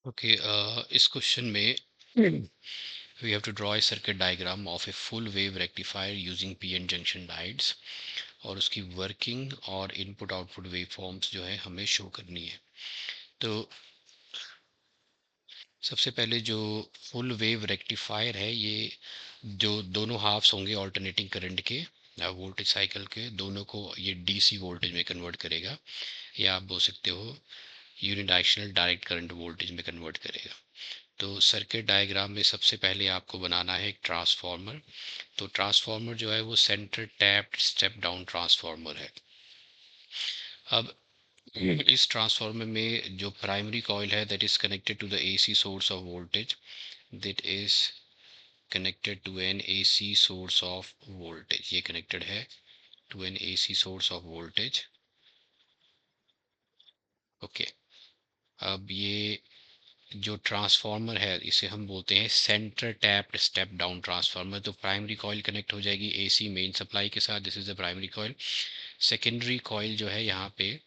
Okay, इस question में we have to draw a circuit diagram of a full wave rectifier using PN junction diodes, और उसकी working और input output wave forms जो है हमें शो करनी है। तो सबसे पहले जो फुल वेव रेक्टिफायर है, ये जो दोनों हाफ्स होंगे ऑल्टरनेटिंग करंट के वोल्टेज साइकिल के, दोनों को ये डीसी वोल्टेज में कन्वर्ट करेगा, या आप बोल सकते हो यूनिडायरेक्शनल डायरेक्ट करंट वोल्टेज में कन्वर्ट करेगा। तो सर्किट डायग्राम में सबसे पहले आपको बनाना है एक ट्रांसफार्मर। तो ट्रांसफार्मर जो है वो centre tapped step down transformer है। अब इस ट्रांसफार्मर में जो प्राइमरी कॉइल है that is connected to the AC source of voltage, that is connected to an AC source of voltage, ये कनेक्टेड है to an AC source of voltage. Okay, अब ये जो ट्रांसफार्मर है इसे हम बोलते हैं centre tapped step down transformer. तो प्राइमरी कॉइल कनेक्ट हो जाएगी एसी मेन सप्लाई के साथ, this is the primary coil. Secondary coil जो है यहाँ पे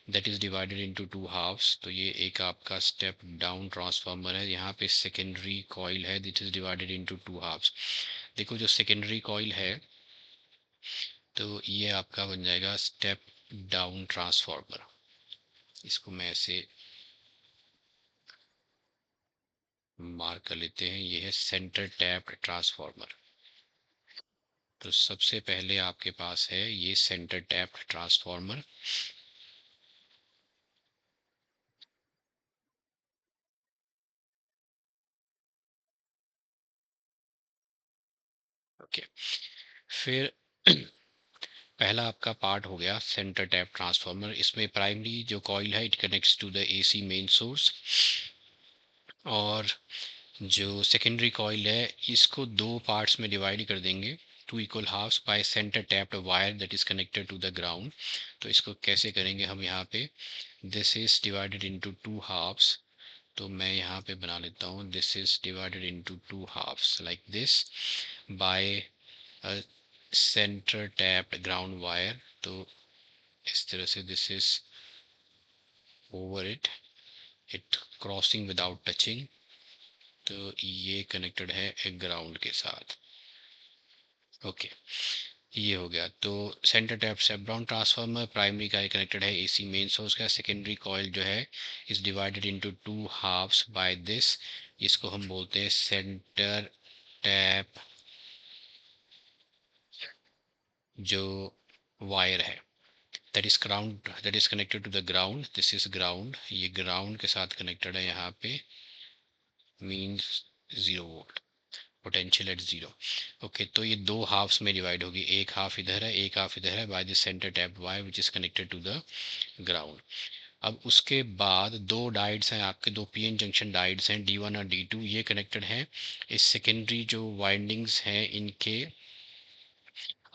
that is divided into two halves, तो ये एक आपका स्टेप डाउन ट्रांसफार्मर है। यहाँ पे सेकेंडरी कॉइल है that is divided into two halves. देखो जो सेकेंडरी कॉइल है, तो ये आपका बन जाएगा स्टेप डाउन ट्रांसफार्मर। इसको मैं ऐसे मार्क कर लेते हैं, ये है सेंटर टैप्ड ट्रांसफार्मर। तो सबसे पहले आपके पास है ये सेंटर टैप्ड ट्रांसफार्मर। ओके, फिर पहला आपका पार्ट हो गया सेंटर टैप ट्रांसफार्मर। इसमें प्राइमरी जो कॉइल है it connects to the AC main source, और जो सेकेंडरी कॉइल है इसको दो पार्ट्स में डिवाइड कर देंगे, two equal halves by centre tapped wire that is connected to the ground. तो इसको कैसे करेंगे हम यहाँ पे, this is divided into two halves. तो मैं यहाँ पे बना लेता हूँ this is divided into two halves like this by centre tapped ground wire. तो इस तरह से this is over it, it crossing without touching. तो ये कनेक्टेड है एक ग्राउंड के साथ। ओके, ये हो गया। तो centre tap step down transformer primary का कनेक्टेड है एसी मेन सोर्स का। सेकेंडरी कॉइल जो है is divided into two halves by this, इसको हम बोलते हैं सेंटर टैप जो वायर है that is ground, that is connected to the ground, this is ground, ये ग्राउंड के साथ कनेक्टेड है यहाँ पे, means 0 volt, potential at zero. Okay, तो ये दो हाफ्स में डिवाइड होगी, एक हाफ इधर है एक हाफ इधर है, by the centre tap wire which is connected to the ground. अब उसके बाद दो डायोड्स हैं आपके, दो पीएन जंक्शन डायोड्स हैं D1 और D2, ये कनेक्टेड हैं इस सेकेंडरी जो वाइंडिंग्स हैं इनके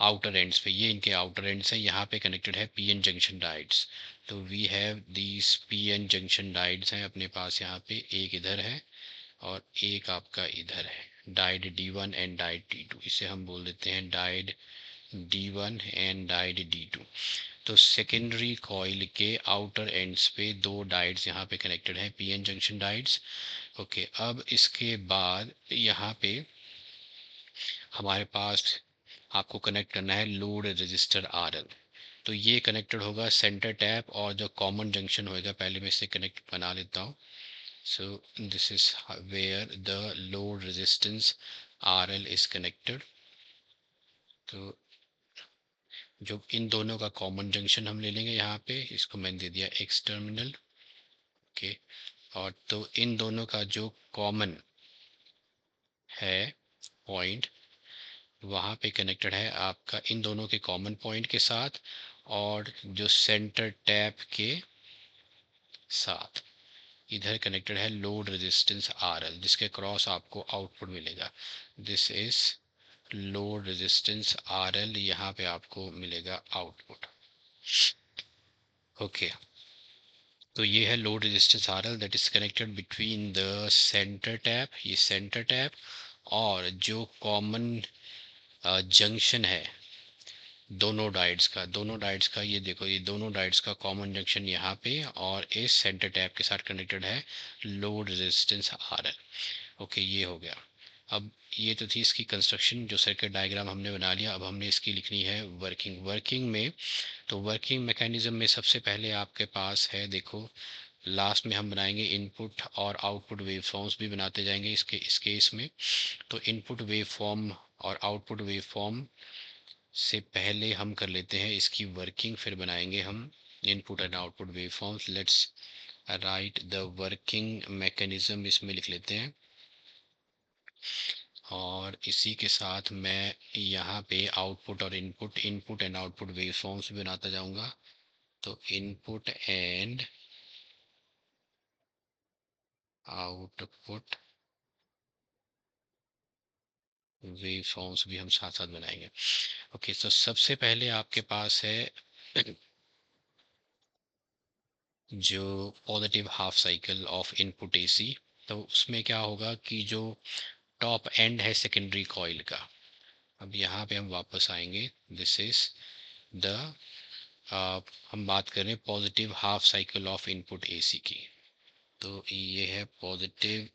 आउटर एंड्स पे, ये इनके आउटर एंड्स हैं, यहाँ पे कनेक्टेड है पीएन जंक्शन डायोड्स। तो we have these PN junction diodes हैं अपने पास, यहाँ पे एक इधर है और एक आपका इधर है, diode D1 and diode D2, इसे हम बोल देते हैं diode D1 and diode D2। तो सेकेंडरी कॉइल के आउटर एंड्स पे दो डायोड्स यहाँ पे कनेक्टेड हैं, पीएन जंक्शन डायोड्स। ओके, अब इसके बाद यहाँ पे हमारे पास आपको कनेक्ट करना है लोड रजिस्टर RL। तो ये कनेक्टेड होगा सेंटर टैप, और जो कॉमन जंक्शन होएगा पहले मैं इसे कनेक्ट बना लेता हूँ। so this is where the load resistance RL is connected। तो जो इन दोनों का कॉमन जंक्शन हम ले लेंगे यहाँ पे, इसको मैंने दे दिया एक्स टर्मिनल। ओके, और तो इन दोनों का जो कॉमन है पॉइंट, वहाँ पे कनेक्टेड है आपका इन दोनों के कॉमन पॉइंट के साथ, और जो सेंटर टैप के साथ इधर कनेक्टेड है लोड रेजिस्टेंस RL, जिसके क्रॉस आपको आउटपुट मिलेगा, this is load resistance RL, यहाँ पे आपको मिलेगा आउटपुट। ओके, तो ये है load resistance RL that is connected between the centre tap, ये सेंटर टैप, और जो कॉमन जंक्शन है दोनों डाइट्स का ये देखो, ये दोनों डाइट्स का कॉमन जंक्शन यहाँ पे और इस सेंटर टैप के साथ कनेक्टेड है load resistance R L. Okay, ये हो गया। अब ये तो थी इसकी कंस्ट्रक्शन, जो सर्किट डायग्राम हमने बना लिया। अब हमने इसकी लिखनी है वर्किंग में। तो वर्किंग मैकेनिज्म में सबसे पहले आपके पास है, देखो लास्ट में हम बनाएंगे इनपुट और आउटपुट वेवफॉर्म्स भी बनाते जाएंगे इस केस में। तो इनपुट वेवफॉर्म और आउटपुट वेवफॉर्म से पहले हम कर लेते हैं इसकी वर्किंग, फिर बनाएंगे हम input and output waveforms. Let's write the working mechanism, इसमें लिख लेते हैं। और इसी के साथ मैं यहाँ पे आउटपुट और इनपुट एंड आउटपुट वेवफॉर्म्स भी बनाता जाऊंगा। तो इनपुट एंड आउटपुट वेवफॉर्म्स भी हम साथ साथ बनाएंगे। ओके, तो सबसे पहले आपके पास है जो positive half cycle of input AC. तो उसमें क्या होगा कि जो टॉप एंड है सेकेंडरी कॉइल का, अब यहाँ पे हम वापस आएंगे। दिस इज द हम बात करें positive half cycle of input AC की। तो ये है positive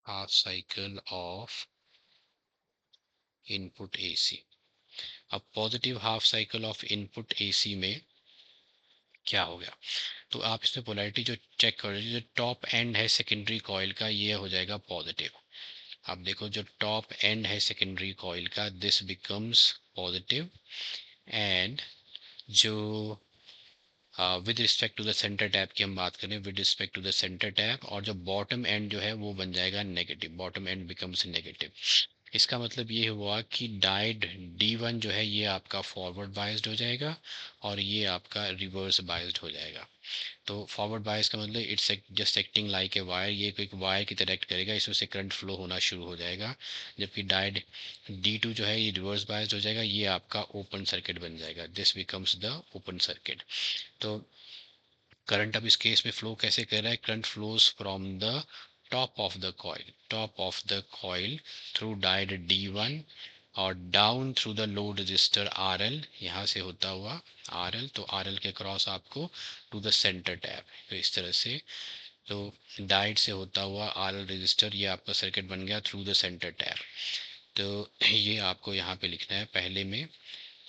half cycle of input AC. अब positive half cycle of input AC में क्या हो गया, तो आप इसमें पोलैरिटी जो चेक कर रहे हो, जो टॉप एंड है सेकेंडरी कॉइल का, ये हो जाएगा पॉजिटिव। अब देखो जो टॉप एंड है सेकेंडरी कॉइल का, दिस बिकम्स पॉजिटिव। एंड जो with respect to the centre tap की हम बात करें, with respect to the centre tap, और जो बॉटम एंड जो है वो बन जाएगा negative, bottom end becomes negative. इसका मतलब ये हुआ कि डाइड D1 जो है ये आपका फॉरवर्ड बायस्ड हो जाएगा और ये आपका रिवर्स बायस्ड हो जाएगा। तो फॉरवर्ड बायस का मतलब it's just acting like a wire, ये कोई वायर की तरह एक्ट करेगा, इसमें से करंट फ्लो होना शुरू हो जाएगा। जबकि डाइड D2 जो है ये रिवर्स बायस्ड हो जाएगा, ये आपका ओपन सर्किट बन जाएगा, this becomes the open circuit. तो करंट अब इस केस में फ्लो कैसे कर रहा है, current flows from the top of the coil through diode D1 और down through the load resistor RL, यहाँ से होता हुआ RL, तो RL के क्रॉस आपको टू द सेंटर टैप, तो इस तरह से। तो डायोड से होता हुआ RL रजिस्टर, ये आपका सर्किट बन गया थ्रू द सेंटर टैप। तो ये आपको यहाँ पे लिखना है पहले में।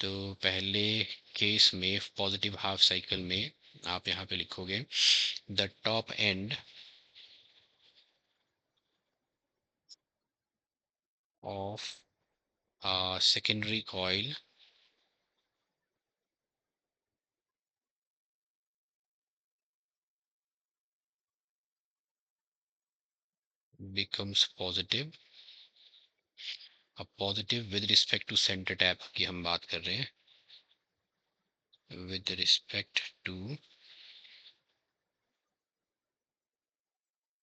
तो पहले केस में पॉजिटिव हाफ साइकिल में आप यहाँ पे लिखोगे the top end of secondary coil becomes positive। अब positive with respect to centre tap की हम बात कर रहे हैं, with respect to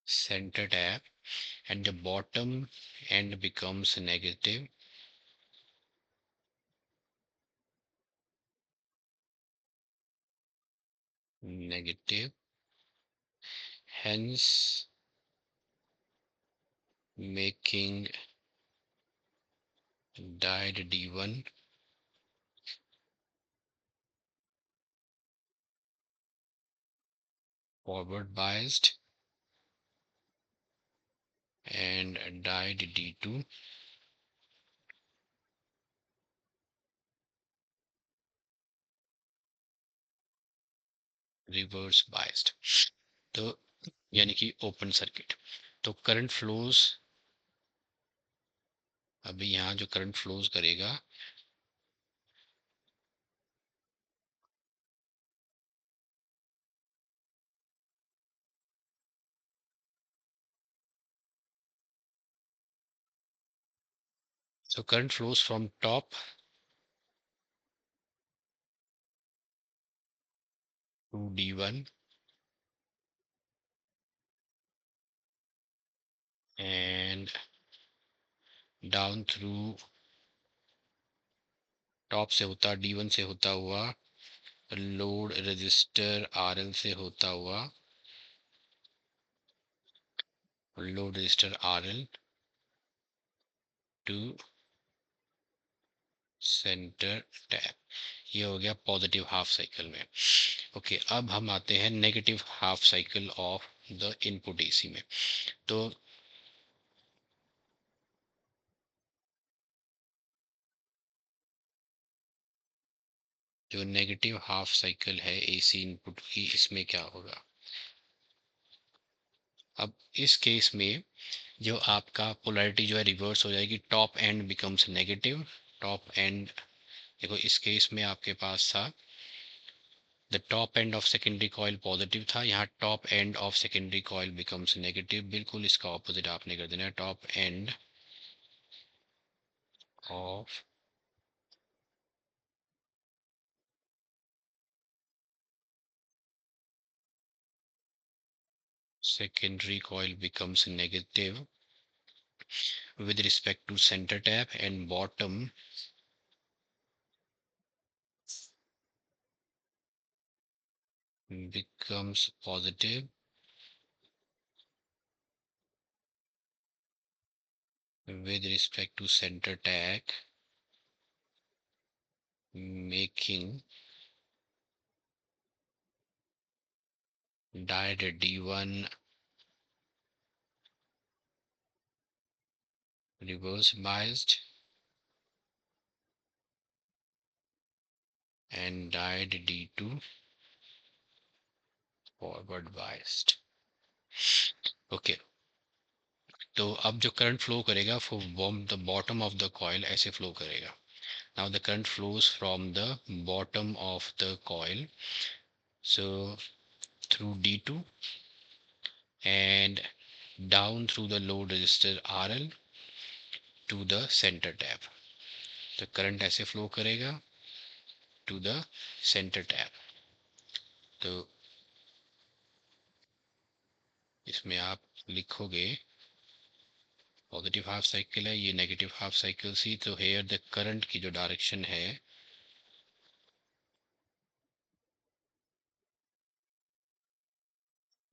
centre tap, and the bottom end becomes negative, negative, hence making diode D1 forward biased and diode D2 reverse biased. तो यानी कि ओपन सर्किट। तो करंट फ्लोज, अभी यहाँ जो करंट फ्लोज करेगा, so current flows from top to D1 and down through top से होता D1 से होता हुआ लोड रजिस्टर RL से होता हुआ, load resistor RL to centre tap, ये हो गया पॉजिटिव हाफ साइकिल में। ओके, अब हम आते हैं negative half cycle of the input AC में। तो जो नेगेटिव हाफ साइकिल है एसी इनपुट की, इसमें क्या होगा? अब इस केस में जो आपका पोलैरिटी जो है रिवर्स हो जाएगी, top and becomes negative, top and, देखो इस केस में आपके पास था the top end of secondary coil positive था, यहाँ top end of secondary coil becomes negative, बिल्कुल इसका ऑपोजिट आपने कर देना है, top end of secondary coil becomes negative with respect to center tap, and bottom becomes positive with respect to center tap, making diode D1 reverse biased and diode D2 forward biased। Okay, तो अब जो current flow करेगा from the bottom of the coil ऐसे flow करेगा। Now the current flows from the bottom of the coil, so through D2 and down through the load resistor RL to the center tap। तो current ऐसे flow करेगा to the centre tap. तो इसमें आप लिखोगे positive half cycle है, ये negative half cycle सी, तो हेयर द करंट की जो डायरेक्शन है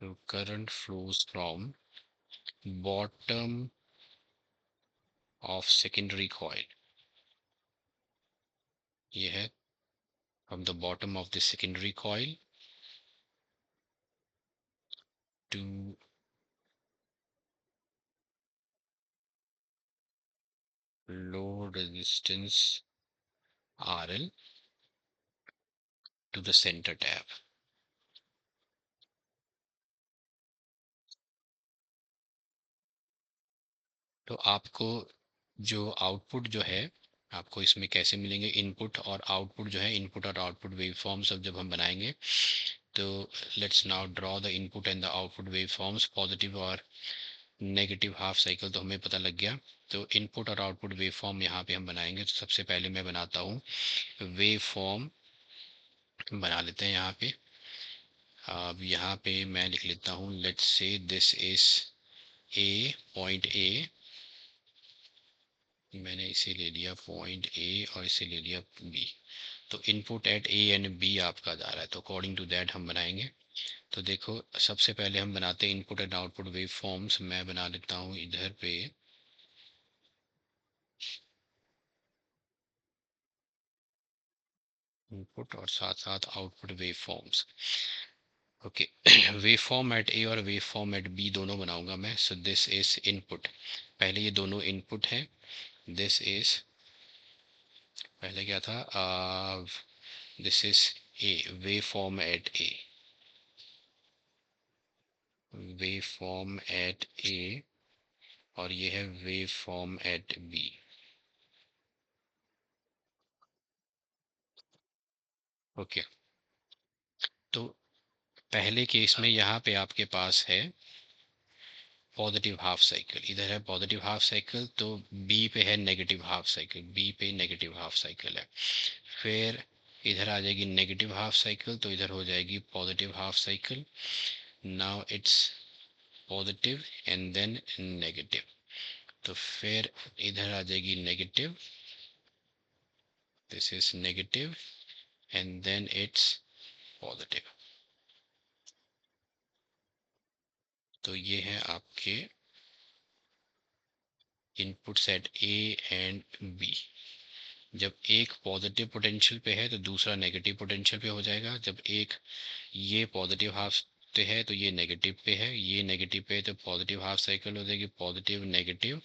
तो current flows from bottom of secondary coil, ये है from the bottom of the secondary coil to load resistance RL to the center tap। तो आपको जो आउटपुट जो है आपको इसमें कैसे मिलेंगे, इनपुट और आउटपुट जो है, इनपुट और आउटपुट वेव फॉर्म सब जब हम बनाएंगे तो let's now draw the input and the output wave forms, positive और नेगेटिव हाफ साइकिल तो हमें पता लग गया। तो इनपुट और आउटपुट वेव फॉर्म यहाँ पे हम बनाएंगे, तो सबसे पहले मैं बनाता हूँ वेव फॉर्म, बना लेते हैं यहाँ पे। अब यहाँ पे मैं लिख लेता हूँ let's say this is A, point A, मैंने इसे ले लिया पॉइंट ए और इसे ले लिया बी। तो input at A and B आपका जा रहा है, तो अकॉर्डिंग टू दैट हम बनाएंगे। तो देखो सबसे पहले हम बनाते हैं input and output wave forms. मैं बना लेता हूँ इधर पे इनपुट और साथ साथ output waveforms. Okay, waveform at A और वेव फॉर्म एट बी दोनों बनाऊंगा मैं। सो दिस इज इनपुट, पहले ये दोनों इनपुट है, दिस इज, पहले क्या था, this is A, waveform at A, waveform at A, और ये है waveform at B. Okay, तो पहले केस में यहाँ पे आपके पास है पॉजिटिव हाफ साइकिल, इधर है पॉजिटिव हाफ साइकिल, तो बी पे है नेगेटिव हाफ साइकिल, बी पे नेगेटिव हाफ साइकिल है। फिर इधर आ जाएगी नेगेटिव हाफ साइकिल, तो इधर हो जाएगी positive half cycle. Now it's positive and then negative, तो फिर इधर आ जाएगी negative, this is negative and then it's positive. तो ये है आपके input set A and B. जब एक पॉजिटिव पोटेंशियल पे है तो दूसरा नेगेटिव पोटेंशियल पे हो जाएगा। जब एक ये पॉजिटिव हाफ पे है तो ये नेगेटिव पे है, ये नेगेटिव पे है तो पॉजिटिव हाफ साइकिल हो जाएगी, positive negative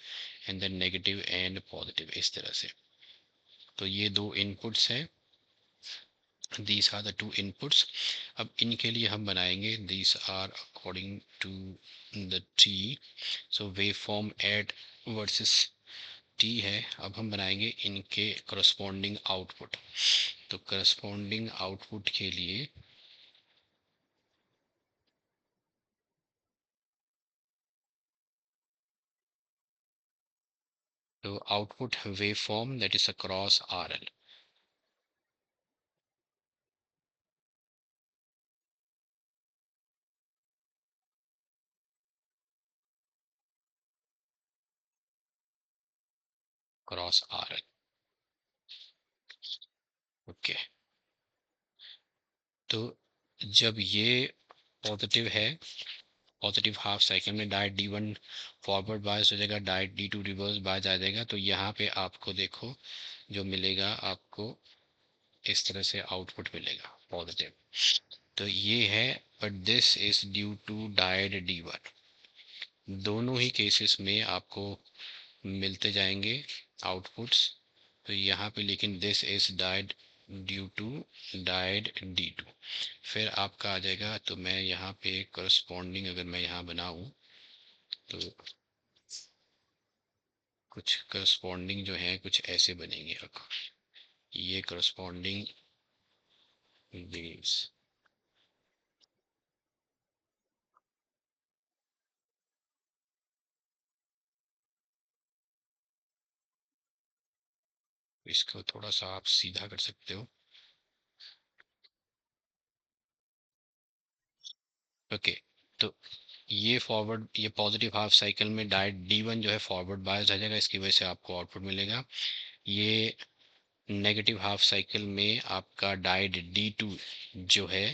and then negative and positive, इस तरह से। तो ये दो इनपुट्स हैं, these are the two inputs। अब इनके लिए हम बनाएंगे these are according to the t, so waveform at versus t है। अब हम बनाएंगे इनके corresponding output। तो corresponding output के लिए तो output waveform that is across RL, across RL। Okay, तो जब ये पॉजिटिव है, पॉजिटिव हाफ साइकिल में डायट D1 फॉरवर्ड बायस हो जाएगा, डायट D2 रिवर्स बायस आ जाएगा। तो यहाँ पे आपको देखो जो मिलेगा, आपको इस तरह से आउटपुट मिलेगा पॉजिटिव। तो ये है, but this is due to diode D1। दोनों ही केसेस में आपको मिलते जाएंगे आउटपुट्स। तो यहाँ पे लेकिन this is diode due to diode D2। फिर आपका आ जाएगा, तो मैं यहाँ पे करस्पॉन्डिंग अगर मैं यहाँ बनाऊँ तो कुछ करस्पॉन्डिंग जो है कुछ ऐसे बनेंगे। अब ये करस्पॉन्डिंग वेव्स, इसको थोड़ा सा आप सीधा कर सकते हो। ओके, तो ये फॉरवर्ड, ये पॉजिटिव हाफ साइकिल में डायट D1 जो है फॉरवर्ड बायस आ जाएगा, इसकी वजह से आपको आउटपुट मिलेगा। ये नेगेटिव हाफ साइकिल में आपका डायट D2 जो है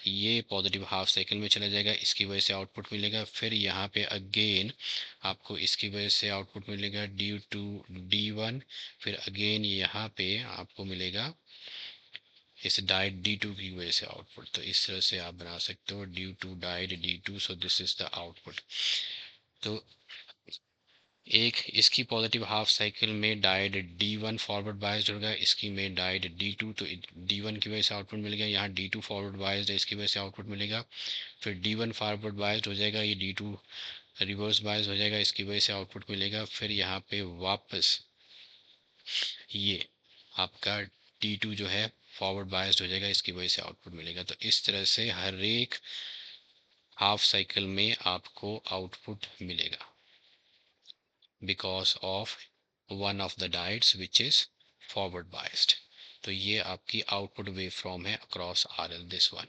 ये पॉजिटिव हाफ साइकिल में चला जाएगा, इसकी वजह से आउटपुट मिलेगा। फिर यहाँ पे अगेन आपको इसकी वजह से आउटपुट मिलेगा ड्यू टू D1। फिर अगेन यहाँ पे आपको मिलेगा इस डाइट D2 की वजह से आउटपुट। तो इस तरह से आप बना सकते हो due to diode D2, so this is the output. तो एक इसकी पॉजिटिव हाफ साइकिल में डाइट D1 फॉरवर्ड बायस्ड होगा, इसकी में डाइट D2, तो D1 की वजह से आउटपुट मिल गया। यहाँ D2 फॉरवर्ड बायस्ड है, इसकी वजह से आउटपुट मिलेगा। फिर D1 फॉरवर्ड बायस्ड हो जाएगा, ये D2 रिवर्स बायस हो जाएगा, इसकी वजह से आउटपुट मिलेगा। फिर यहाँ पे वापस ये आपका D2 जो है फॉरवर्ड बायस्ड हो जाएगा, इसकी वजह से आउटपुट मिलेगा। तो इस तरह से हर एक हाफ साइकिल में आपको आउटपुट मिलेगा because of one of the diets which is forward biased. तो ये आपकी आउटपुट वेव फॉर्म है अक्रॉस RL, दिस वन।